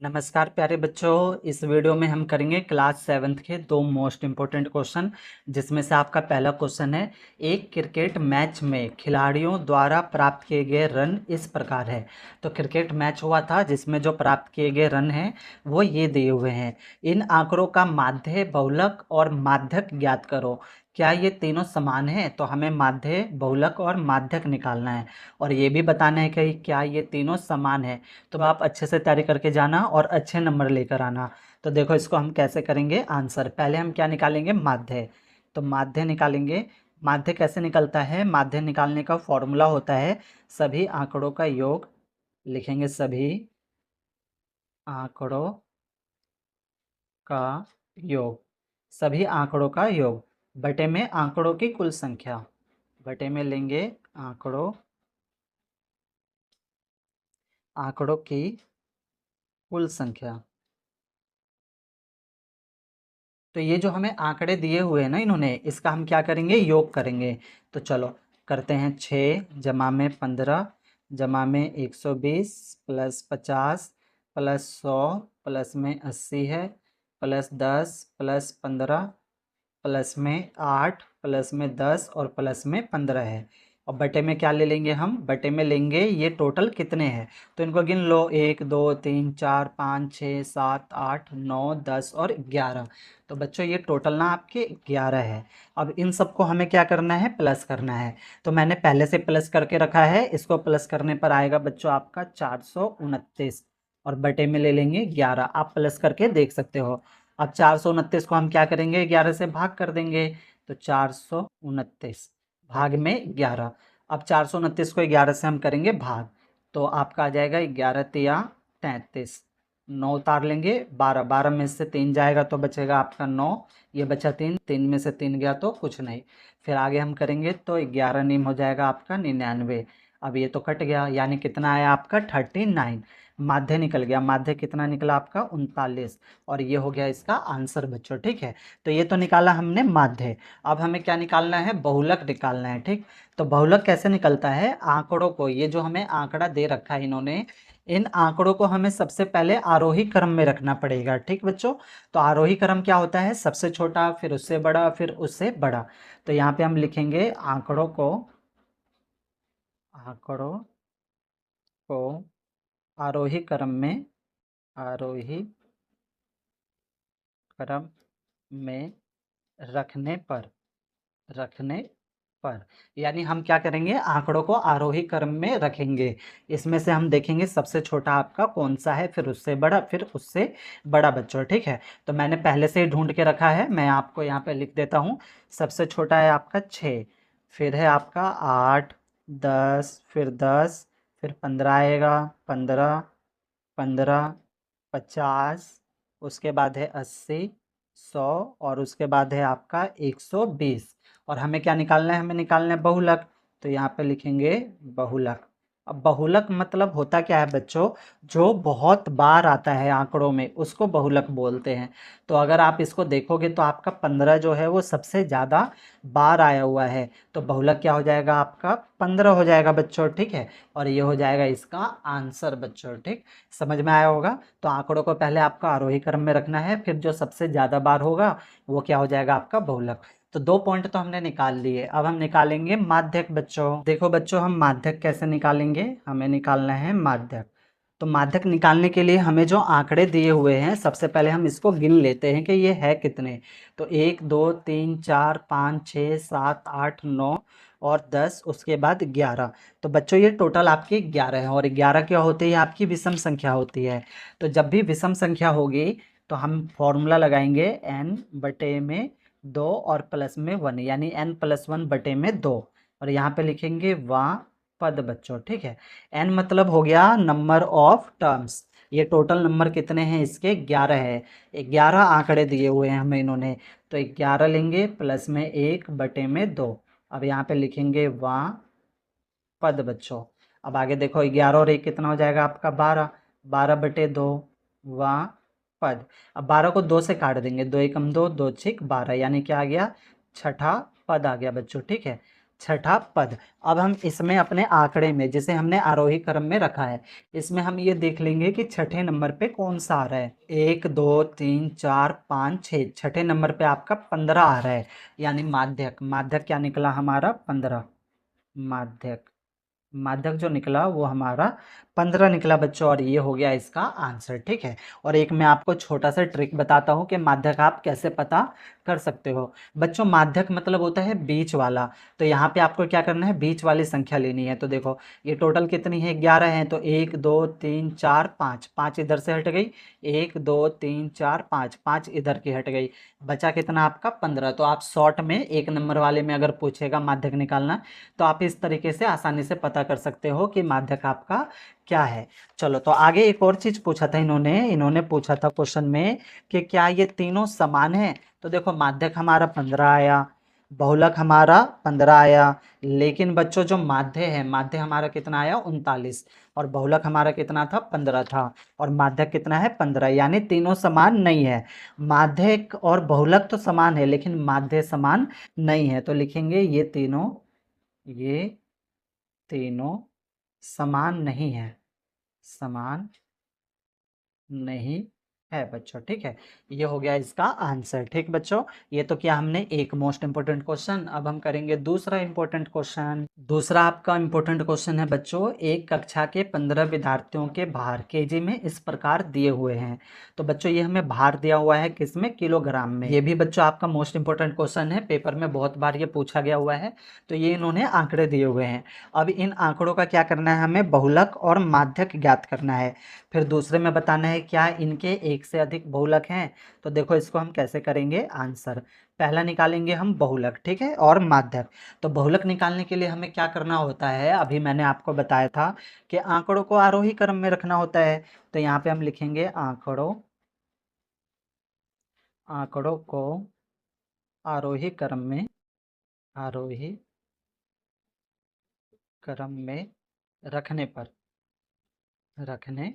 नमस्कार प्यारे बच्चों। इस वीडियो में हम करेंगे क्लास 7th के दो मोस्ट इम्पोर्टेंट क्वेश्चन, जिसमें से आपका पहला क्वेश्चन है, एक क्रिकेट मैच में खिलाड़ियों द्वारा प्राप्त किए गए रन इस प्रकार है। तो क्रिकेट मैच हुआ था जिसमें जो प्राप्त किए गए रन हैं वो ये दिए हुए हैं। इन आंकड़ों का माध्य, बहुलक और माध्यक ज्ञात करो। क्या ये तीनों समान है? तो हमें माध्य, बहुलक और माध्यक निकालना है और ये भी बताना है कि क्या ये तीनों समान है। तो आप अच्छे से तैयारी करके जाना और अच्छे नंबर लेकर आना। तो देखो इसको हम कैसे करेंगे आंसर। पहले हम क्या निकालेंगे? माध्य। तो माध्य निकालेंगे। माध्य कैसे निकलता है? माध्य निकालने का फॉर्मूला होता है सभी आंकड़ों का योग। लिखेंगे सभी आंकड़ों का योग। सभी आंकड़ों का योग बटे में आंकड़ों की कुल संख्या। बटे में लेंगे आंकड़ों की कुल संख्या। तो ये जो हमें आंकड़े दिए हुए हैं ना इन्होंने, इसका हम क्या करेंगे? योग करेंगे। तो चलो करते हैं। 6 जमा में 15 जमा में 120 प्लस 50 प्लस 100 प्लस में 80 है, प्लस 10 प्लस 15 प्लस में 8 प्लस में 10 और प्लस में 15 है। और बटे में क्या ले लेंगे हम? बटे में लेंगे ये टोटल कितने हैं। तो इनको गिन लो, 1 2 3 4 5 6 7 8 9 10 और 11। तो बच्चों ये टोटल ना आपके 11 है। अब इन सबको हमें क्या करना है? प्लस करना है। तो मैंने पहले से प्लस करके रखा है, इसको प्लस करने पर आएगा बच्चों आपका 429 और बटे में ले लेंगे 11। आप प्लस करके देख सकते हो। अब 429 को हम क्या करेंगे? 11 से भाग कर देंगे। तो 429 भाग में 11। अब 429 को 11 से हम करेंगे भाग, तो आपका आ जाएगा 11 तिया 33। 9 उतार लेंगे, 12 12 में से 3 जाएगा तो बचेगा आपका 9। ये बचा 3, 3 में से 3 गया तो कुछ नहीं। फिर आगे हम करेंगे तो 11 नीम हो जाएगा आपका 99। अब ये तो कट गया, यानी कितना आया आपका? 39। माध्य निकल गया। माध्य कितना निकला आपका? 39। और ये हो गया इसका आंसर बच्चों। ठीक है, तो ये तो निकाला हमने माध्य। अब हमें क्या निकालना है? बहुलक निकालना है। ठीक, तो बहुलक कैसे निकलता है? आंकड़ों को, ये जो हमें आंकड़ा दे रखा है इन्होंने, इन आंकड़ों को हमें सबसे पहले आरोही क्रम में रखना पड़ेगा। ठीक बच्चों, तो आरोही क्रम क्या होता है? सबसे छोटा, फिर उससे बड़ा, फिर उससे बड़ा। तो यहाँ पे हम लिखेंगे आंकड़ों को आरोही क्रम में, आरोही क्रम में रखने पर, रखने पर, यानी हम क्या करेंगे? आंकड़ों को आरोही क्रम में रखेंगे। इसमें से हम देखेंगे सबसे छोटा आपका कौन सा है, फिर उससे बड़ा, फिर उससे बड़ा बच्चों। ठीक है, तो मैंने पहले से ही ढूंढ के रखा है, मैं आपको यहाँ पे लिख देता हूँ। सबसे छोटा है आपका 6, फिर है आपका 8 10, फिर 10, फिर 15 आएगा, 15 15 50, उसके बाद है 80 100 और उसके बाद है आपका 120। और हमें क्या निकालना है? हमें निकालना है बहुलक। तो यहाँ पे लिखेंगे बहुलक। अब बहुलक मतलब होता क्या है बच्चों? जो बहुत बार आता है आंकड़ों में उसको बहुलक बोलते हैं। तो अगर आप इसको देखोगे तो आपका 15 जो है वो सबसे ज़्यादा बार आया हुआ है, तो बहुलक क्या हो जाएगा आपका? 15 हो जाएगा बच्चों। ठीक है, और ये हो जाएगा इसका आंसर बच्चों। ठीक, समझ में आया होगा। तो आंकड़ों को पहले आपका आरोही क्रम में रखना है, फिर जो सबसे ज़्यादा बार होगा वो क्या हो जाएगा? आपका बहुलक। तो 2 पॉइंट तो हमने निकाल लिए। अब हम निकालेंगे माध्यक बच्चों। देखो बच्चों, हम माध्यक कैसे निकालेंगे? हमें निकालना है माध्यक। तो माध्यक निकालने के लिए हमें जो आंकड़े दिए हुए हैं, सबसे पहले हम इसको गिन लेते हैं कि ये है कितने। तो 1 2 3 4 5 6 7 8 9 और 10, उसके बाद 11। तो बच्चों ये टोटल आपकी 11 है, और 11 क्या होती है? आपकी विषम संख्या होती है। तो जब भी विषम संख्या होगी तो हम फॉर्मूला लगाएंगे n बटे में 2 और प्लस में 1, यानी n+1 बटे में 2। और यहाँ पे लिखेंगे वा पद बच्चों। ठीक है, n मतलब हो गया नंबर ऑफ टर्म्स। ये टोटल नंबर कितने हैं इसके? 11 है। 11 आंकड़े दिए हुए हैं हमें इन्होंने, तो 11 लेंगे प्लस में 1 बटे में 2। अब यहाँ पे लिखेंगे वा पद बच्चों। अब आगे देखो, 11 और 1 कितना हो जाएगा आपका? 12। 12 बटे 2 वा पद। अब 12 को 2 से काट देंगे, 2 एकम 2, 2 छिक 12, यानी क्या आ गया? छठा पद आ गया बच्चों। ठीक है, छठा पद। अब हम इसमें अपने आंकड़े में, जिसे हमने आरोही क्रम में रखा है, इसमें हम ये देख लेंगे कि छठे नंबर पे कौन सा आ रहा है। 1 2 3 4 5 6, छठे नंबर पे आपका 15 आ रहा है, यानी माध्यक। माध्यक क्या निकला हमारा? 15। माध्यक, माध्यक जो निकला वो हमारा 15 निकला बच्चों, और ये हो गया इसका आंसर। ठीक है। और एक मैं आपको छोटा सा ट्रिक बताता हूँ कि माध्यक आप कैसे पता कर सकते हो। बच्चों, माध्यक मतलब होता है बीच वाला। तो यहाँ पे आपको क्या करना है? बीच वाली संख्या लेनी है। तो देखो ये टोटल कितनी है? 11 है। तो 1 2 3 4 5, 5 इधर से हट गई, 1 2 3 4 5, 5 इधर की हट गई, बचा कितना आपका? 15। तो आप शॉर्ट में एक नंबर वाले में अगर पूछेगा माध्यक निकालना, तो आप इस तरीके से आसानी से पता कर सकते हो कि माध्यक आपका क्या है। चलो, तो आगे एक और चीज पूछा था इन्होंने पूछा था क्वेश्चन में कि क्या ये तीनों समान है। तो देखो माध्यक हमारा 15 आया, बहुलक हमारा 15 आया, लेकिन बच्चों जो माध्य है, माध्य हमारा कितना आया? 39। और बहुलक हमारा कितना था? 15 था। और माध्यक कितना है? 15। यानी तीनों समान नहीं है। माध्यक और बहुलक तो समान है, लेकिन माध्य समान नहीं है। तो लिखेंगे ये तीनों समान नहीं है, समान नहीं है बच्चों। ठीक है। ये हो गया इसका आंसर। ठीक बच्चों, ये तो क्या हमने एक मोस्ट इंपोर्टेंट क्वेश्चन। अब हम करेंगे दूसरा इंपोर्टेंट क्वेश्चन। दूसरा आपका इंपोर्टेंट क्वेश्चन है बच्चों, एक कक्षा के 15 विद्यार्थियों के भार केजी में इस प्रकार दिए हुए हैं। तो बच्चों ये हमें भार दिया हुआ है किसमें? किलोग्राम में। ये भी बच्चों आपका मोस्ट इंपोर्टेंट क्वेश्चन है, पेपर में बहुत बार ये पूछा गया हुआ है। तो ये इन्होंने आंकड़े दिए हुए हैं। अब इन आंकड़ों का क्या करना है? हमें बहुलक और माध्यक ज्ञात करना है। फिर दूसरे में बताना है क्या इनके एक से अधिक बहुलक हैं। तो देखो इसको हम कैसे करेंगे आंसर। पहला निकालेंगे हम बहुलक, ठीक है, और माध्यक। तो बहुलक निकालने के लिए हमें क्या करना होता है? अभी मैंने आपको बताया था कि आंकड़ों को आरोही क्रम में रखना होता है। तो यहाँ पे हम लिखेंगे आंकड़ों को आरोही क्रम में, आरोही क्रम में रखने पर, रखने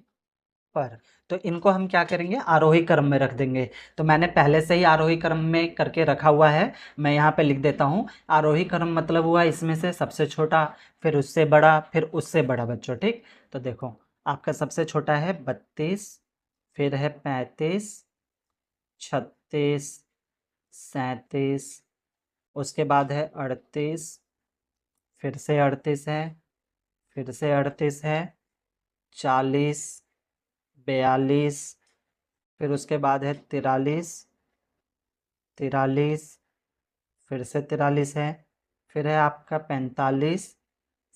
पर। तो इनको हम क्या करेंगे? आरोही क्रम में रख देंगे। तो मैंने पहले से ही आरोही क्रम में करके रखा हुआ है, मैं यहाँ पे लिख देता हूँ। आरोही क्रम मतलब हुआ इसमें से सबसे छोटा, फिर उससे बड़ा, फिर उससे बड़ा बच्चों। ठीक। तो देखो आपका सबसे छोटा है 32, फिर है 35, 36, 37, उसके बाद है 38, फिर से 38 है, फिर से 38 है, 40, 42, फिर उसके बाद है 43, 43, फिर से 43 है, फिर है आपका 45,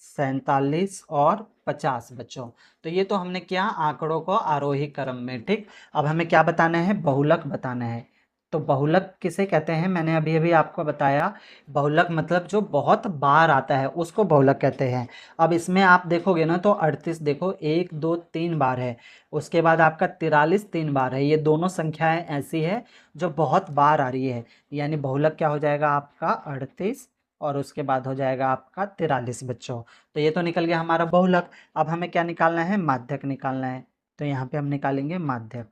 47 और 50 बच्चों। तो ये तो हमने क्या? आंकड़ों को आरोही क्रम में। ठीक। अब हमें क्या बताना है? बहुलक बताना है। तो बहुलक किसे कहते हैं? मैंने अभी अभी आपको बताया, बहुलक मतलब जो बहुत बार आता है उसको बहुलक कहते हैं। अब इसमें आप देखोगे ना तो 38 देखो 1 2 3 बार है, उसके बाद आपका 43 3 बार है। ये दोनों संख्याएं ऐसी है जो बहुत बार आ रही है, यानी बहुलक क्या हो जाएगा आपका? 38, और उसके बाद हो जाएगा आपका 43 बच्चों। तो ये तो निकल गया हमारा बहुलक। अब हमें क्या निकालना है? माध्यक निकालना है। तो यहाँ पे हम निकालेंगे माध्यक।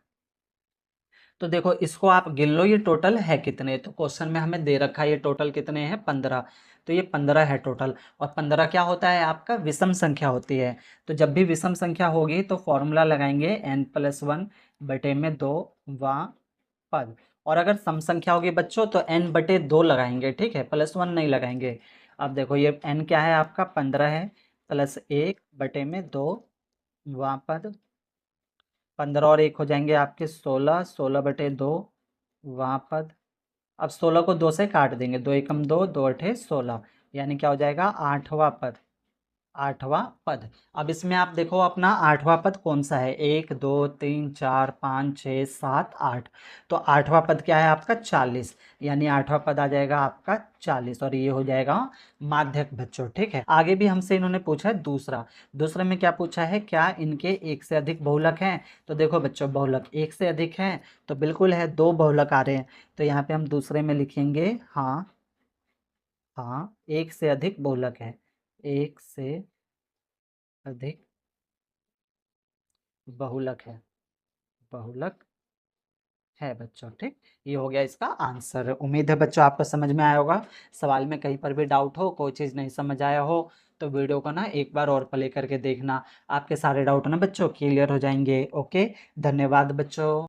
तो देखो इसको आप गिन लो, ये टोटल है कितने। तो क्वेश्चन में हमें दे रखा है ये टोटल कितने हैं? 15। तो ये 15 है टोटल। और 15 क्या होता है आपका? विषम संख्या होती है। तो जब भी विषम संख्या होगी तो फॉर्मूला लगाएंगे n+1 बटे में 2 वा पद। और अगर सम संख्या होगी बच्चों तो n/2 लगाएंगे, ठीक है, +1 नहीं लगाएंगे। अब देखो ये n क्या है आपका? 15 है, +1 बटे में 2 वहाँ पद, 15 और 1 हो जाएंगे आपके 16, 16/2 वहाँ पद। अब 16 को 2 से काट देंगे, 2 एकम 2, 2 अठे 16, यानी क्या हो जाएगा? 8वां पद, 8वां पद। अब इसमें आप देखो अपना 8वां पद कौन सा है? 1 2 3 4 5 6 7 8। तो 8वां पद क्या है आपका? 40, यानी 8वां पद आ जाएगा आपका 40, और ये हो जाएगा माध्यक बच्चों। ठीक है। आगे भी हमसे इन्होंने पूछा है दूसरा। दूसरे में क्या पूछा है? क्या इनके एक से अधिक बहुलक हैं? तो देखो बच्चों बहुलक एक से अधिक हैं तो बिल्कुल है, 2 बहुलक आ रहे हैं। तो यहाँ पे हम दूसरे में लिखेंगे हाँ, हाँ एक से अधिक बहुलक है, एक से अधिक बहुलक है, बहुलक है बच्चों। ठीक, ये हो गया इसका आंसर। उम्मीद है बच्चों आपको समझ में आया होगा। सवाल में कहीं पर भी डाउट हो, कोई चीज़ नहीं समझ आया हो, तो वीडियो को ना एक बार और प्ले करके देखना, आपके सारे डाउट ना बच्चों क्लियर हो जाएंगे। ओके, धन्यवाद बच्चों।